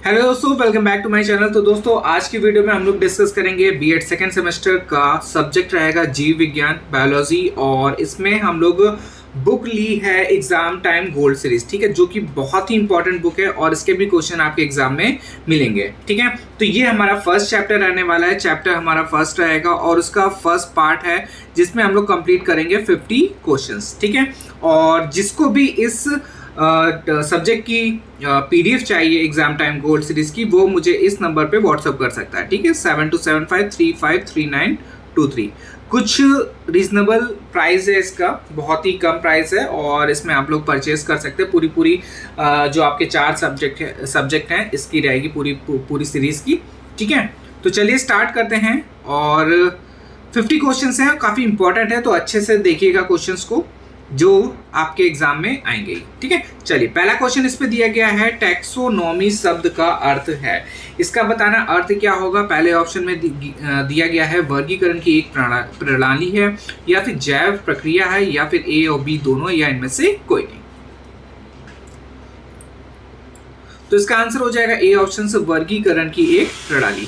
Hello दोस्तों, welcome back to my channel. तो दोस्तों, आज की वीडियो में हम लोग डिस्कस करेंगे बीएड सेकेंड सेमेस्टर का सब्जेक्ट रहेगा जीव विज्ञान बायोलॉजी, और इसमें हम लोग बुक ली है एग्जाम टाइम गोल्ड सीरीज, ठीक है, जो कि बहुत ही इंपॉर्टेंट बुक है और इसके भी क्वेश्चन आपके एग्जाम में मिलेंगे, ठीक है। तो ये हमारा फर्स्ट चैप्टर रहने वाला है, चैप्टर हमारा फर्स्ट रहेगा और उसका फर्स्ट पार्ट है जिसमें हम लोग कंप्लीट करेंगे 50 क्वेश्चंस, ठीक है। और जिसको भी इस सब्जेक्ट की पीडीएफ चाहिए एग्जाम टाइम गोल्ड सीरीज की, वो मुझे इस नंबर पे व्हाट्सअप कर सकता है, ठीक है, 7275353923। कुछ रीजनेबल प्राइस है इसका, बहुत ही कम प्राइस है और इसमें आप लोग परचेज कर सकते हैं। पूरी जो आपके 4 सब्जेक्ट हैं इसकी रहेगी पूरी सीरीज की, ठीक है। तो चलिए स्टार्ट करते हैं। और 50 क्वेश्चंस हैं, काफ़ी इंपॉर्टेंट है, तो अच्छे से देखिएगा क्वेश्चंस को जो आपके एग्जाम में आएंगे, ठीक है। चलिए, पहला क्वेश्चन इस पे दिया गया है, टैक्सोनॉमी शब्द का अर्थ है। इसका बताना अर्थ क्या होगा। पहले ऑप्शन में दिया गया है वर्गीकरण की एक प्रणाली है, या फिर जैव प्रक्रिया है, या फिर ए और बी दोनों, या इनमें से कोई नहीं। तो इसका आंसर हो जाएगा ए ऑप्शन से, वर्गीकरण की एक प्रणाली है।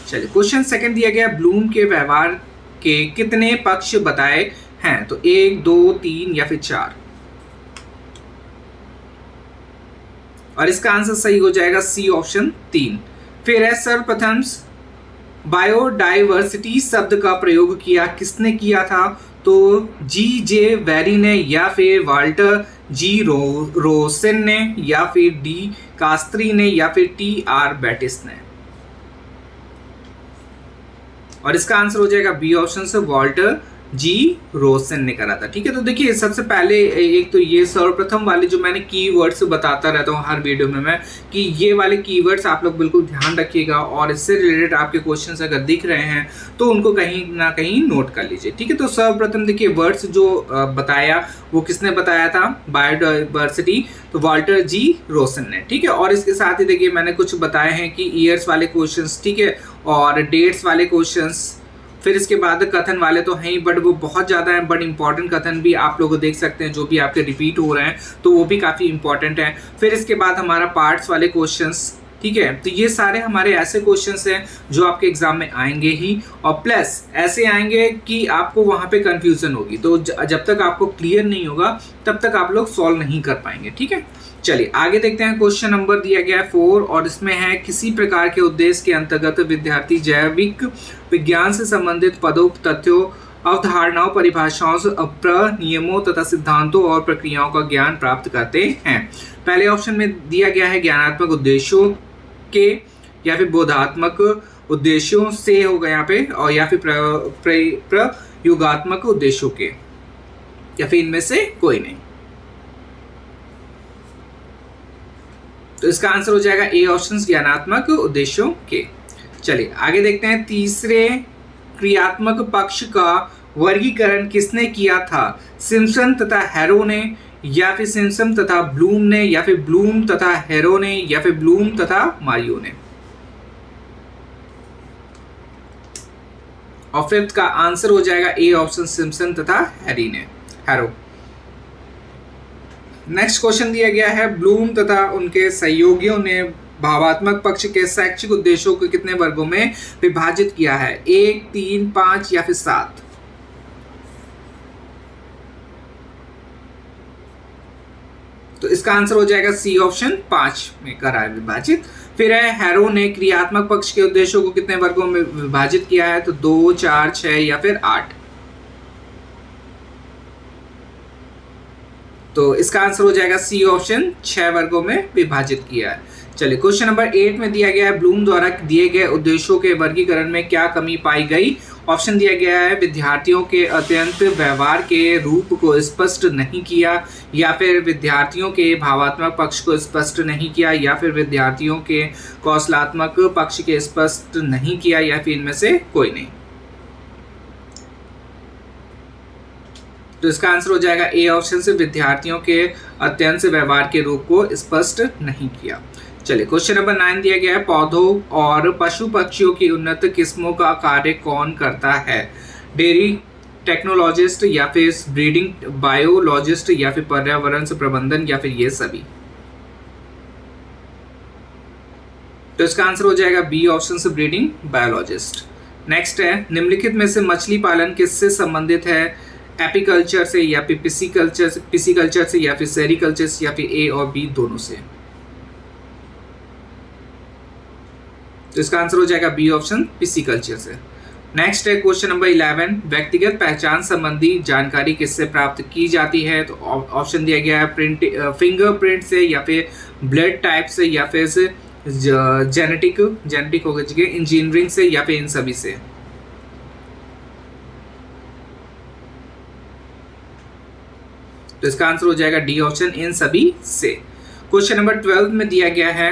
चलिए, क्वेश्चन सेकंड दिया गया, ब्लूम के व्यवहार के कितने पक्ष बताए हैं। तो 1, 2, 3 या फिर 4। और इसका आंसर सही हो जाएगा सी ऑप्शन 3। फिर है, सर्वप्रथम बायोडाइवर्सिटी शब्द का प्रयोग किया किसने किया था। तो G.J. वेरी ने, या फिर वाल्टर जी रोसेन ने, या फिर डी कास्त्री ने, या फिर T.R. बैटिस ने। और इसका आंसर हो जाएगा बी ऑप्शन से, वाल्टर जी रोसेन ने करा था, ठीक है। तो देखिए, सबसे पहले एक तो ये सर्वप्रथम वाले जो मैंने कीवर्ड्स बताता रहता हूँ हर वीडियो में मैं, कि ये वाले कीवर्ड्स आप लोग बिल्कुल ध्यान रखिएगा और इससे रिलेटेड आपके क्वेश्चंस अगर दिख रहे हैं तो उनको कहीं ना कहीं नोट कर लीजिए, ठीक है। तो सर्वप्रथम देखिए, वर्ड्स जो बताया वो किसने बताया था, बायोडाइवर्सिटी, तो वाल्टर जी रोसेन ने, ठीक है। और इसके साथ ही देखिए, मैंने कुछ बताए हैं कि ईयर्स वाले क्वेश्चंस, ठीक है, और डेट्स वाले क्वेश्चंस। फिर इसके बाद कथन वाले तो हैं ही, बट वो बहुत ज़्यादा हैं, बट इंपॉर्टेंट कथन भी आप लोग देख सकते हैं जो भी आपके रिपीट हो रहे हैं, तो वो भी काफ़ी इंपॉर्टेंट है। फिर इसके बाद हमारा पार्ट्स वाले क्वेश्चंस, ठीक है। तो ये सारे हमारे ऐसे क्वेश्चंस हैं जो आपके एग्जाम में आएंगे ही, और प्लस ऐसे आएंगे कि आपको वहाँ पे कंफ्यूजन होगी, तो जब तक आपको क्लियर नहीं होगा तब तक आप लोग सॉल्व नहीं कर पाएंगे, ठीक है। चलिए आगे देखते हैं। क्वेश्चन नंबर दिया गया है 4, और इसमें है, किसी प्रकार के उद्देश्य के अंतर्गत विद्यार्थी जैविक विज्ञान से संबंधित पदों, तथ्यों, अवधारणाओं, परिभाषाओं, प्रनियमों तथा सिद्धांतों और प्रक्रियाओं का ज्ञान प्राप्त करते हैं। पहले ऑप्शन में दिया गया है ज्ञानात्मक उद्देश्यों के, या फिर बोधात्मक उद्देश्यों से होगा यहाँ पे, और या फिर प्रयोगात्मक उद्देश्यों के, या फिर इनमें से कोई नहीं। तो इसका आंसर हो जाएगा ए ऑप्शन, ज्ञानात्मक उद्देश्यों के। चलिए आगे देखते हैं। तीसरे क्रियात्मक पक्ष का वर्गीकरण किसने किया था, सिम्पसन तथा हैरो ने, या फिर सिम्पसन तथा ब्लूम ने, या फिर ब्लूम तथा हैरो ने, या फिर ब्लूम तथा मारियो ने। और फिफ्थ का आंसर हो जाएगा ए ऑप्शन, सिम्पसन तथा हैरो। नेक्स्ट क्वेश्चन दिया गया है, ब्लूम तथा उनके सहयोगियों ने भावात्मक पक्ष के शैक्षिक उद्देश्यों को कितने वर्गों में विभाजित किया है, 1, 3, 5 या फिर 7। तो इसका आंसर हो जाएगा सी ऑप्शन, 5 में करा है विभाजित। फिर है, हैरो ने क्रियात्मक पक्ष के उद्देश्यों को कितने वर्गों में विभाजित किया है। तो 2, 4, 6 या फिर 8। तो इसका आंसर हो जाएगा सी ऑप्शन, 6 वर्गों में विभाजित किया है। चलिए, क्वेश्चन नंबर 8 में दिया गया है, ब्लूम द्वारा दिए गए उद्देश्यों के वर्गीकरण में क्या कमी पाई गई। ऑप्शन दिया गया है, विद्यार्थियों के अत्यंत व्यवहार के रूप को स्पष्ट नहीं किया, या फिर विद्यार्थियों के भावात्मक पक्ष को स्पष्ट नहीं किया, या फिर विद्यार्थियों के कौशलात्मक पक्ष के स्पष्ट नहीं किया, या फिर इनमें से कोई नहीं। तो इसका आंसर हो जाएगा ए ऑप्शन से, विद्यार्थियों के अत्यंत व्यवहार के रूप को स्पष्ट नहीं किया। चलिए, क्वेश्चन नंबर 9 दिया गया है, पौधों और पशु पक्षियों की उन्नत किस्मों का कार्य कौन करता है। डेयरी टेक्नोलॉजिस्ट, या फिर ब्रीडिंग बायोलॉजिस्ट, या फिर पर्यावरण से प्रबंधन, या फिर ये सभी। तो इसका आंसर हो जाएगा बी ऑप्शन से ब्रीडिंग बायोलॉजिस्ट। नेक्स्ट है निम्नलिखित में से मछली पालन किससे संबंधित है, एपीकल्चर से या फिर पिसिकल्चर से या फिर सेरिकल्चर से या फिर ए और बी दोनों से। तो इसका आंसर हो जाएगा बी ऑप्शन पिसिकल्चर से। नेक्स्ट है क्वेश्चन नंबर 11, व्यक्तिगत पहचान संबंधी जानकारी किससे प्राप्त की जाती है। तो ऑप्शन दिया गया है फिंगरप्रिंट से या फिर ब्लड टाइप से या फिर जेनेटिक हो गया इंजीनियरिंग से या फिर इन सभी से। तो इसका आंसर हो जाएगा डी ऑप्शन इन सभी से। क्वेश्चन नंबर 12 में दिया गया है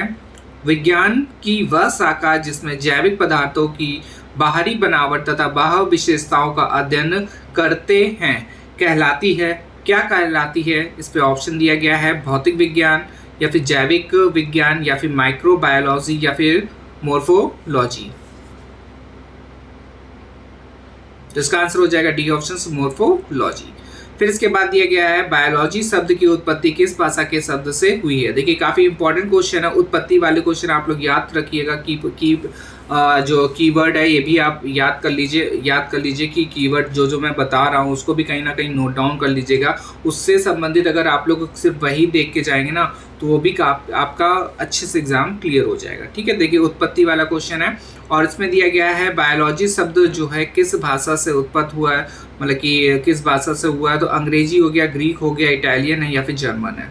विज्ञान की वह शाखा जिसमें जैविक पदार्थों की बाहरी बनावट तथा बाह्य विशेषताओं का अध्ययन करते हैं कहलाती है, क्या कहलाती है। इस पे ऑप्शन दिया गया है भौतिक विज्ञान या फिर जैविक विज्ञान या फिर माइक्रोबायोलॉजी या फिर मोर्फोलॉजी। तो इसका आंसर हो जाएगा डी ऑप्शन मोर्फोलॉजी। फिर इसके बाद दिया गया है बायोलॉजी शब्द की उत्पत्ति किस भाषा के शब्द से हुई है। देखिए काफी इंपॉर्टेंट क्वेश्चन है, उत्पत्ति वाले क्वेश्चन आप लोग याद रखिएगा की जो कीवर्ड है ये भी आप याद कर लीजिए कि कीवर्ड जो मैं बता रहा हूँ उसको भी कहीं ना कहीं नोट डाउन कर लीजिएगा। उससे संबंधित अगर आप लोग सिर्फ वही देख के जाएंगे ना तो वो भी आपका अच्छे से एग्जाम क्लियर हो जाएगा। ठीक है, देखिए उत्पत्ति वाला क्वेश्चन है और इसमें दिया गया है बायोलॉजी शब्द जो है किस भाषा से उत्पन्न हुआ है, मतलब कि किस भाषा से हुआ है। तो अंग्रेजी हो गया, ग्रीक हो गया, इटालियन है या फिर जर्मन है।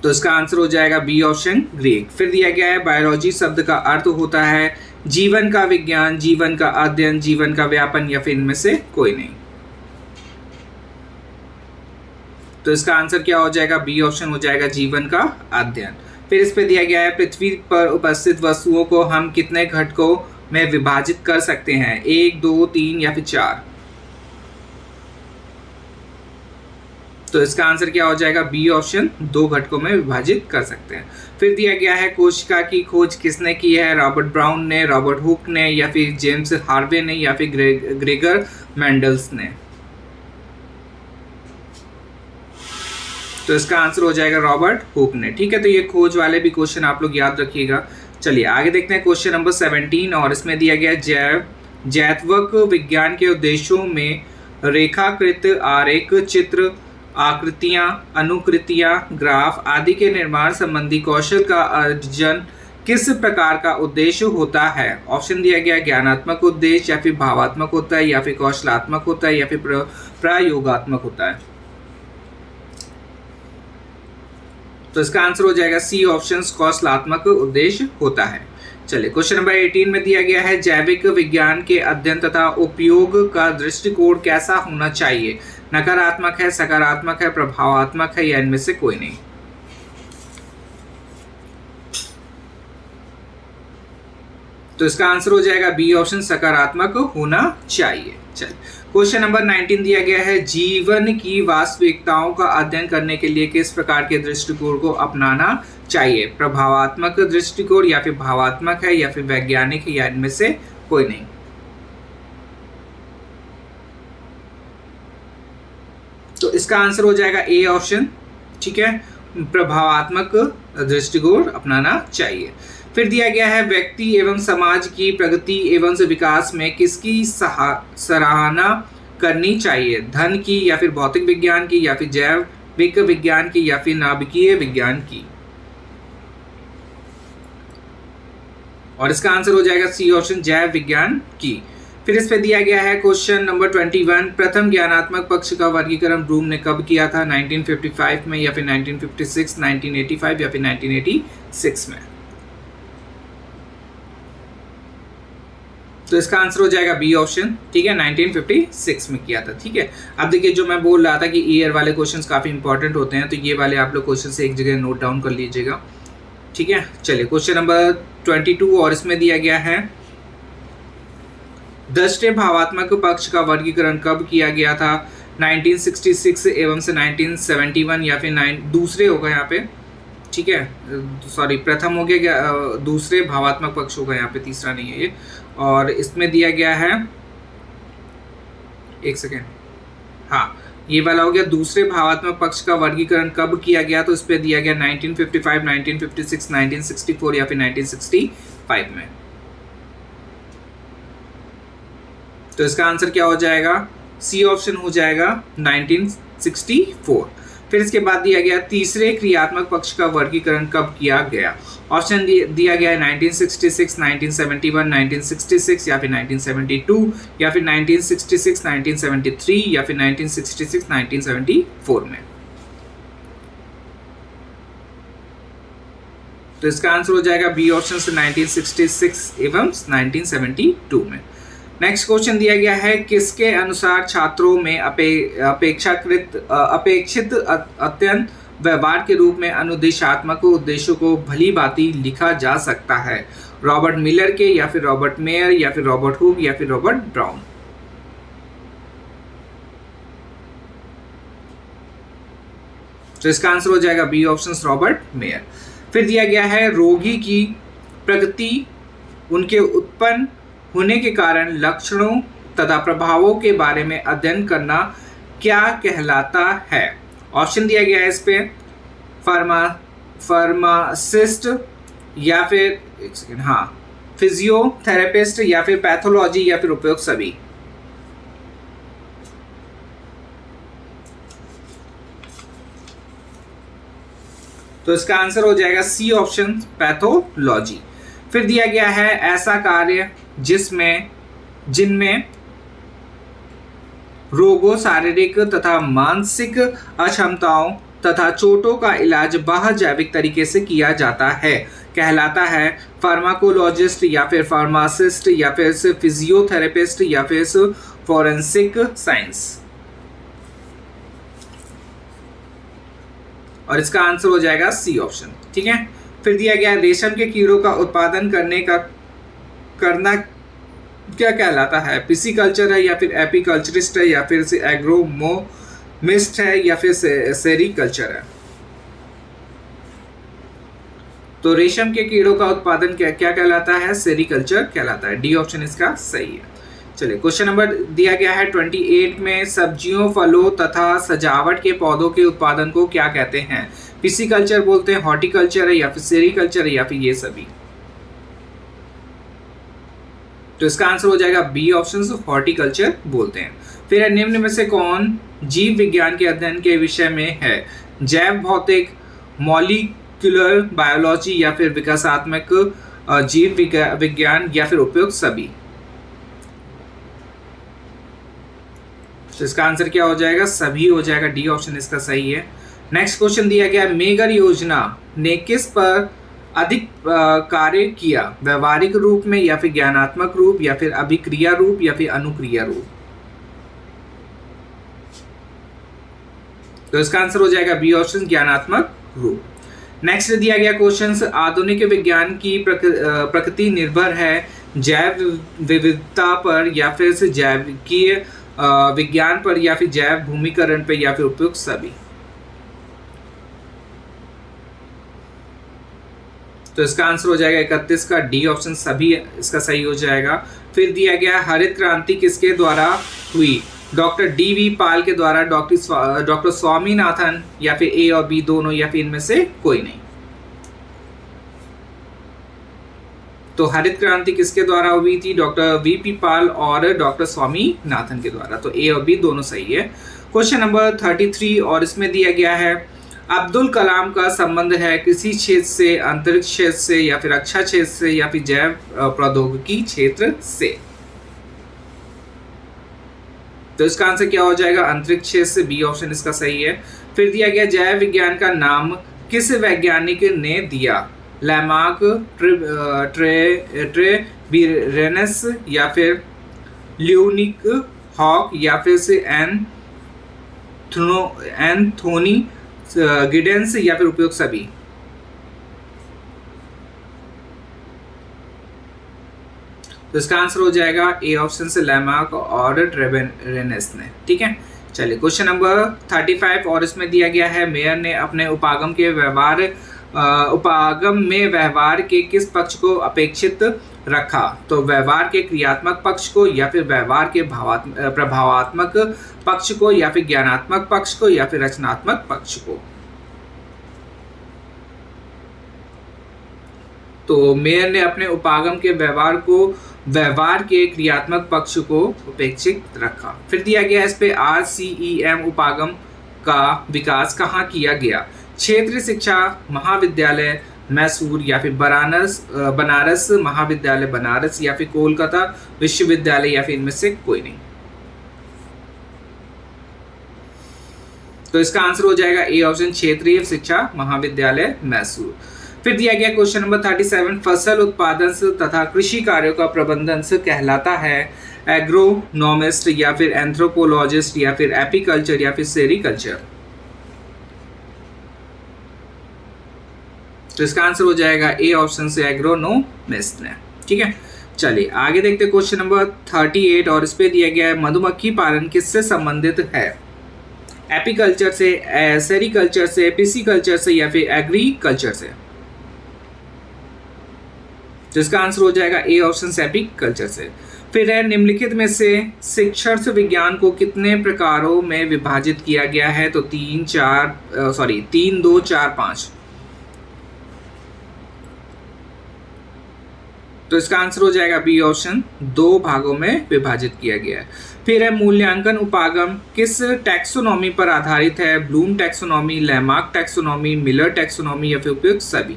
तो इसका आंसर हो जाएगा बी ऑप्शन ग्रीक। फिर दिया गया है बायोलॉजी शब्द का अर्थ होता है जीवन का विज्ञान, जीवन का अध्ययन, जीवन का व्यापन या फिर इनमें से कोई नहीं। तो इसका आंसर क्या हो जाएगा, बी ऑप्शन हो जाएगा जीवन का अध्ययन। फिर इस पे दिया गया है पृथ्वी पर उपस्थित वस्तुओं को हम कितने घटकों में विभाजित कर सकते हैं, 1, 2, 3 या फिर 4। तो इसका आंसर क्या हो जाएगा, बी ऑप्शन 2 घटकों में विभाजित कर सकते हैं। फिर दिया गया है कोशिका की खोज किसने की है, रॉबर्ट ब्राउन ने, रॉबर्ट हुक ने या फिर जेम्स हार्वे ने या फिर ग्रेगर मेंडल्स ने। तो इसका आंसर हो जाएगा रॉबर्ट हुक ने। ठीक है, तो ये खोज वाले भी क्वेश्चन आप लोग याद रखिएगा। चलिए आगे देखते हैं क्वेश्चन नंबर 17 और इसमें दिया गया जैवक विज्ञान के उद्देश्यों में रेखाकृत आरेख, चित्र, आकृतियां, अनुकृतियां, ग्राफ आदि के निर्माण संबंधी कौशल का अर्जन किस प्रकार का उद्देश्य होता है। ऑप्शन दिया गया ज्ञानात्मक उद्देश्य या फिर भावात्मक होता है या फिर कौशलात्मक होता है या फिर प्रयोगात्मक होता है। तो इसका आंसर हो जाएगा सी ऑप्शन कौशलात्मक उद्देश्य होता है। चलिए क्वेश्चन नंबर 18 में दिया गया है जैविक विज्ञान के अध्ययन तथा उपयोग का दृष्टिकोण कैसा होना चाहिए, नकारात्मक है, सकारात्मक है, प्रभावात्मक है या इनमें से कोई नहीं। तो इसका आंसर हो जाएगा बी ऑप्शन सकारात्मक होना चाहिए। चलिए क्वेश्चन नंबर 19 दिया गया है जीवन की वास्तविकताओं का अध्ययन करने के लिए किस प्रकार के दृष्टिकोण को अपनाना चाहिए, प्रभावात्मक दृष्टिकोण या फिर भावात्मक है या फिर वैज्ञानिक है या इनमें से कोई नहीं। तो इसका आंसर हो जाएगा ए ऑप्शन। ठीक है, प्रभावात्मक दृष्टिकोण अपनाना चाहिए। फिर दिया गया है व्यक्ति एवं समाज की प्रगति एवं विकास में किसकी सराहना करनी चाहिए, धन की या फिर भौतिक विज्ञान की या फिर जैविक विज्ञान की या फिर नाभिकीय विज्ञान की। और इसका आंसर हो जाएगा सी ऑप्शन जैव विज्ञान की। फिर इस पे दिया गया है क्वेश्चन नंबर 21 प्रथम ज्ञानात्मक पक्ष का वर्गीकरण ब्लूम ने कब किया था, 1955 में या फिर 1956, 1985 या फिर 1986 में। तो इसका आंसर हो जाएगा बी ऑप्शन। ठीक है, 1956 में किया था। ठीक है, अब देखिए जो मैं बोल रहा था कि ईयर वाले क्वेश्चंस काफ़ी इंपॉर्टेंट होते हैं, तो ये वाले आप लोग क्वेश्चन से एक जगह नोट डाउन कर लीजिएगा। ठीक है, चलिए क्वेश्चन नंबर 22 और इसमें दिया गया है दृष्टि भावात्मक पक्ष का वर्गीकरण कब किया गया था, 1966 एवं से 1971 या फिर दूसरे होगा यहाँ पे। ठीक है, सॉरी प्रथम हो गया, दूसरे भावात्मक पक्ष होगा यहाँ पे, तीसरा नहीं है ये। और इसमें दिया गया है, एक सेकेंड, हाँ ये वाला हो गया। दूसरे भावात्मक पक्ष का वर्गीकरण कब किया गया, तो इस पे दिया गया 1955, 1956, 1964 या फिर 1965 में। तो इसका आंसर क्या हो जाएगा, सी ऑप्शन हो जाएगा 1964। फिर इसके बाद दिया गया तीसरे क्रियात्मक पक्ष का वर्गीकरण कब किया गया। ऑप्शन दिया गया है 1966, 1971, 1966 या फिर 1972 या फिर 1966, 1973 या फिर 1966, 1974 में। तो इसका आंसर हो जाएगा बी ऑप्शन से 1966 एवं 1972 में। नेक्स्ट क्वेश्चन दिया गया है, किसके अनुसार छात्रों में अपेक्षित अध्ययन व्यवहार के रूप में अनुदेशात्मक उद्देश्यों को भली भांति लिखा जा सकता है। रॉबर्ट मिलर के, या फिर रॉबर्ट मेयर, या फिर रॉबर्ट हुक, या फिर रॉबर्ट ब्राउन। तो इसका आंसर हो जाएगा बी ऑप्शन रॉबर्ट मेयर। फिर दिया गया है, रोगी की प्रकृति, उनके उत्पन्न होने के कारण, लक्षणों तथा प्रभावों के बारे में अध्ययन करना क्या कहलाता है। ऑप्शन दिया गया है इस पे, फार्मासिस्ट या फिर फिजियोथेरेपिस्ट या फिर पैथोलॉजी या फिर उपयुक्त सभी। तो इसका आंसर हो जाएगा सी ऑप्शन पैथोलॉजी। फिर दिया गया है, ऐसा कार्य जिनमें रोगों, शारीरिक तथा मानसिक अक्षमताओं तथा चोटों का इलाज बाह्य जैविक तरीके से किया जाता है, कहलाता है फार्माकोलॉजिस्ट या फिर फार्मासिस्ट या फिर फिजियोथेरेपिस्ट या फिर फॉरेंसिक साइंस। और इसका आंसर हो जाएगा सी ऑप्शन। ठीक है। फिर दिया गया, रेशम के कीड़ों का उत्पादन करना क्या कहलाता है। पिसिकल्चर है या फिर एपीकल्चरिस्ट है या फिर से एग्रोनोमिस्ट है या फिर सेरिकल्चर है। तो रेशम के कीड़ों का उत्पादन क्या कहलाता है, सेरिकल्चर कहलाता है। डी ऑप्शन इसका सही है। चलिए, क्वेश्चन नंबर दिया गया है 28 में, सब्जियों, फलों तथा सजावट के पौधों के उत्पादन को क्या कहते हैं। पिसिकल्चर बोलते हैं, हॉर्टिकल्चर है या फिर सेरिकल्चर है या फिर ये सभी। तो इसका आंसर हो जाएगा बी ऑप्शन, हॉर्टिकल्चर बोलते हैं। फिर निम्न में से कौन जीव विज्ञान के अध्ययन के विषय में है। जैव भौतिक, मॉलिक्यूलर बायोलॉजी या फिर विकासात्मक जीव विज्ञान या फिर उपयुक्त सभी। तो इसका आंसर क्या हो जाएगा, सभी हो जाएगा। डी ऑप्शन इसका सही है। नेक्स्ट क्वेश्चन दिया गया, मेगर योजना ने किस पर अधिक कार्य किया, व्यवहारिक रूप में या फिर ज्ञानात्मक रूप या फिर अभिक्रिया रूप या फिर अनुक्रिया रूप। तो इसका आंसर हो जाएगा बी ऑप्शन, ज्ञानात्मक रूप। नेक्स्ट दिया गया क्वेश्चन, आधुनिक विज्ञान की प्रकृति निर्भर है जैव विविधता पर या फिर से जैविकीय विज्ञान पर या फिर जैव भूमिकरण पर या फिर उपयुक्त सभी। तो इसका आंसर हो जाएगा 31 का, डी ऑप्शन सभी इसका सही हो जाएगा। फिर दिया गया, हरित क्रांति किसके द्वारा हुई। Doctor DV. पाल के द्वारा, डॉक्टर स्वामीनाथन या फिर ए और बी दोनों या फिर इनमें से कोई नहीं। तो हरित क्रांति किसके द्वारा हुई थी, डॉक्टर वी.पी. पाल और डॉक्टर स्वामीनाथन के द्वारा। तो ए और बी दोनों सही है। क्वेश्चन नंबर 33 और इसमें दिया गया है, अब्दुल कलाम का संबंध है किसी क्षेत्र से, अंतरिक्ष क्षेत्र से या फिर रक्षा क्षेत्र से या फिर जैव प्रौद्योगिकी क्षेत्र से। तो इसका आंसर क्या हो जाएगा, अंतरिक्ष क्षेत्र से। बी ऑप्शन इसका सही है। फिर दिया गया, जैव विज्ञान का नाम किस वैज्ञानिक ने दिया। लैमार्क, ट्रेविरेनस या फिर ल्यूनिक हॉक या फिर से एंथोनी गिडेंस या फिर उपयुक्त सभी। तो इसका आंसर हो जाएगा ए ऑप्शन से, लैमार्क और ट्रेविरेनस ने। ठीक है। चलिए, क्वेश्चन नंबर 35 और इसमें दिया गया है, मेयर ने अपने उपागम के व्यवहार उपागम में व्यवहार के किस पक्ष को अपेक्षित रखा? तो व्यवहार के क्रियात्मक पक्ष को, या फिर व्यवहार के प्रभावात्मक पक्ष को, या फिर ज्ञानात्मक पक्ष को, या फिर रचनात्मक पक्ष को? तो मेयर ने अपने उपागम के व्यवहार के क्रियात्मक पक्ष को उपेक्षित रखा। फिर दिया गया इस पे RCEM उपागम का विकास कहाँ किया गया? क्षेत्रीय शिक्षा महाविद्यालय मैसूर, या फिर बनारस महाविद्यालय बनारस, या फिर कोलकाता विश्वविद्यालय, या फिर इनमें से कोई नहीं। तो इसका आंसर हो जाएगा ए ऑप्शन, क्षेत्रीय शिक्षा महाविद्यालय मैसूर। फिर दिया गया क्वेश्चन नंबर 37, फसल उत्पादन तथा कृषि कार्यों का प्रबंधन कहलाता है एग्रोनॉमिस्ट, या फिर एंथ्रोपोलॉजिस्ट, या फिर एपीकल्चर, या फिर सेरिकल्चर? तो इसका आंसर हो जाएगा ए ऑप्शन से एग्रोनॉमिस्ट ने। ठीक है, चलिए आगे देखते हैं क्वेश्चन नंबर 38, और इस पे दिया गया है मधुमक्खी पालन किससे संबंधित है? एपीकल्चर से, सेरिकल्चर से, पिसिकल्चर से, या फिर एग्रीकल्चर से? तो इसका आंसर हो जाएगा ए ऑप्शन से एपीकल्चर से। फिर है निम्नलिखित में से शिक्षण विज्ञान को कितने प्रकारों में विभाजित किया गया है? तो 3, 2, 4, 5। तो इसका आंसर हो जाएगा बी ऑप्शन, 2 भागों में विभाजित किया गया है। फिर है मूल्यांकन उपागम किस टैक्सोनॉमी पर आधारित है? Bloom taxonomy, Lamarck taxonomy, Miller taxonomy, या फिर उपयुक्त सभी?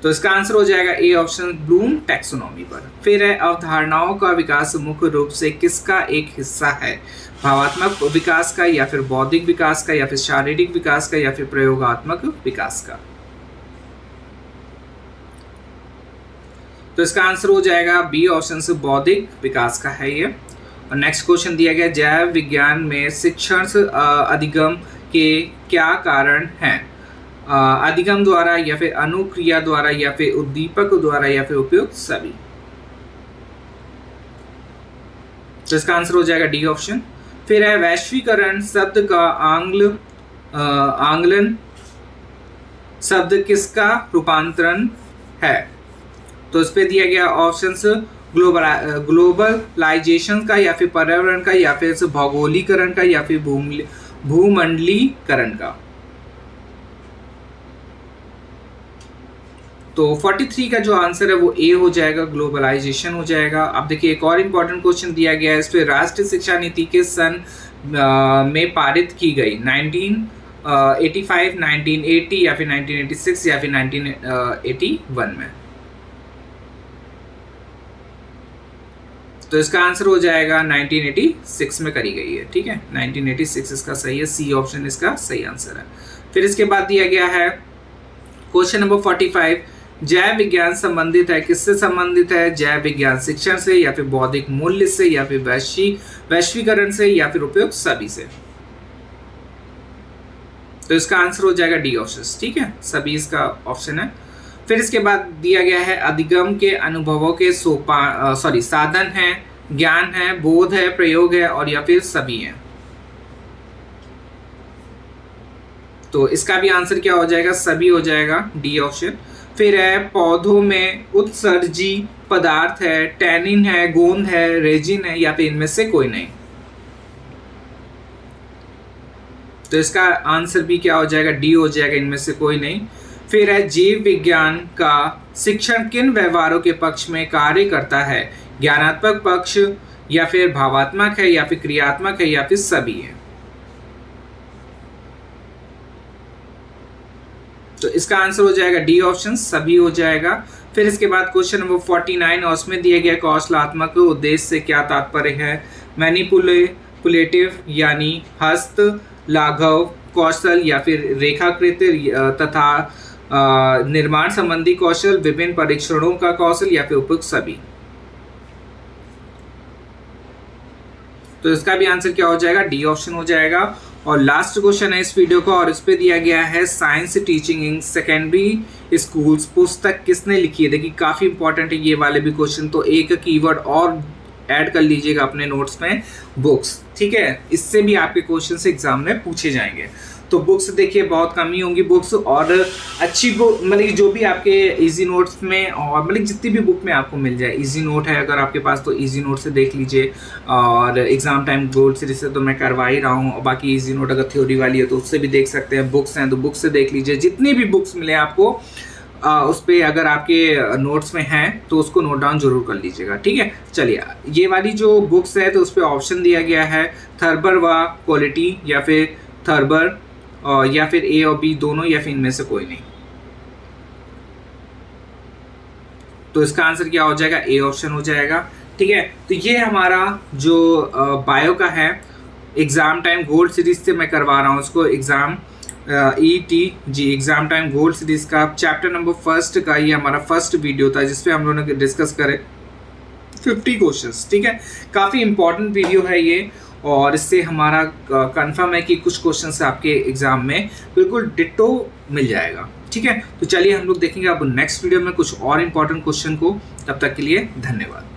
तो इसका आंसर हो जाएगा ए ऑप्शन, ब्लूम टैक्सोनॉमी पर। फिर है अवधारणाओं का विकास मुख्य रूप से किसका एक हिस्सा है? भावात्मक विकास का, या फिर बौद्धिक विकास का, या फिर शारीरिक विकास का, या फिर प्रयोगात्मक विकास का? तो इसका आंसर हो जाएगा बी ऑप्शन से बौद्धिक विकास का है ये। और नेक्स्ट क्वेश्चन दिया गया जैव विज्ञान में शिक्षण अधिगम के क्या कारण हैं? अधिगम द्वारा, या फिर अनुक्रिया द्वारा, या फिर उद्दीपक द्वारा, या फिर उपयुक्त सभी? तो इसका आंसर हो जाएगा डी ऑप्शन। फिर है वैश्वीकरण शब्द का आंग्लन शब्द किसका रूपांतरण है? तो इस पे दिया गया ऑप्शंस ग्लोबलाइजेशन का, या फिर पर्यावरण का, या फिर भौगोलिकरण का, या फिर भूमंडलीकरण का? तो 43 का जो आंसर है वो ए हो जाएगा, ग्लोबलाइजेशन हो जाएगा। अब देखिए एक और इम्पॉर्टेंट क्वेश्चन दिया गया है इस पे, राष्ट्रीय शिक्षा नीति किस सन में पारित की गई? 1985, 1980, या फिर 1986, या फिर 1981 में? तो इसका आंसर हो जाएगा 1986 में करी गई है। ठीक है, 1986 इसका सही है, सी ऑप्शन इसका सही आंसर है। फिर इसके बाद दिया गया है क्वेश्चन नंबर 45, जैव विज्ञान संबंधित है किससे संबंधित है? जैव विज्ञान शिक्षण से, या फिर बौद्धिक मूल्य से, या फिर वैश्वीकरण से, या फिर उपयुक्त सभी से? तो इसका आंसर हो जाएगा डी ऑप्शन। ठीक है, सभी इसका ऑप्शन है। फिर इसके बाद दिया गया है अधिगम के अनुभवों के साधन है, ज्ञान है, बोध है, प्रयोग है, और या फिर सभी है? तो इसका भी आंसर क्या हो जाएगा? सभी हो जाएगा, डी ऑप्शन। फिर है पौधों में उत्सर्जी पदार्थ है, टैनिन है, गोंद है, रेजिन है, या फिर इनमें से कोई नहीं? तो इसका आंसर भी क्या हो जाएगा? डी हो जाएगा, इनमें से कोई नहीं। फिर है जीव विज्ञान का शिक्षण किन व्यवहारों के पक्ष में कार्य करता है? ज्ञानात्मक पक्ष, या फिर भावात्मक है, या फिर क्रियात्मक है, या फिर सभी है? तो इसका आंसर हो जाएगा डी ऑप्शन, सभी हो जाएगा। फिर इसके बाद क्वेश्चन नंबर 49, और उसमें दिया गया कौशलात्मक उद्देश्य से क्या तात्पर्य है? मैनिपुलेटिव यानी हस्त लाघव कौशल, या फिर रेखाकृत तथा निर्माण संबंधी कौशल, विभिन्न परीक्षणों का कौशल, या फिर उपयुक्त सभी? तो इसका भी आंसर क्या हो जाएगा? डी ऑप्शन हो जाएगा। और लास्ट क्वेश्चन है इस वीडियो का, और इस पे दिया गया है science teaching in secondary schools पुस्तक किसने लिखी है? देखिए काफ़ी इंपॉर्टेंट है ये वाले भी क्वेश्चन, तो एक कीवर्ड और ऐड कर लीजिएगा अपने नोट्स में बुक्स, ठीक है। इससे भी आपके क्वेश्चन एग्जाम में पूछे जाएंगे। तो बुक्स देखिए बहुत कम ही होंगी बुक्स, और अच्छी बुक मतलब जो भी आपके इजी नोट्स में, और मतलब जितनी भी बुक में आपको मिल जाए इजी नोट है अगर आपके पास तो इजी नोट से देख लीजिए, और एग्जाम टाइम गोल्ड सीरीज से तो मैं करवा ही रहा हूँ, और बाकी इजी नोट अगर थ्योरी वाली है तो उससे भी देख सकते हैं, बुक्स हैं तो बुक्स से देख लीजिए, जितनी भी बुक्स मिले आपको उस पर अगर आपके नोट्स में हैं तो उसको नोट डाउन जरूर कर लीजिएगा, ठीक है। चलिए ये वाली जो बुक्स है तो उस पर ऑप्शन दिया गया है थर्बर व क्वालिटी, या फिर थर्बर, या फिर ए और बी दोनों, या फिर इनमें से कोई नहीं। तो इसका आंसर क्या हो जाएगा, ए ऑप्शन हो जाएगा, ठीक है। तो ये हमारा जो बायो का है एग्जाम टाइम गोल्ड सीरीज से मैं करवा रहा हूँ उसको, exam ETG exam time gold series का चैप्टर नंबर 1 का ये हमारा फर्स्ट वीडियो था जिसपे हम लोगों ने डिस्कस करे 50 क्वेश्चंस, ठीक है। काफ़ी इंपॉर्टेंट वीडियो है ये, और इससे हमारा कंफर्म है कि कुछ क्वेश्चंस आपके एग्जाम में बिल्कुल डिट्टो मिल जाएगा, ठीक है। तो चलिए हम लोग देखेंगे अब नेक्स्ट वीडियो में कुछ और इंपॉर्टेंट क्वेश्चन को, तब तक के लिए धन्यवाद।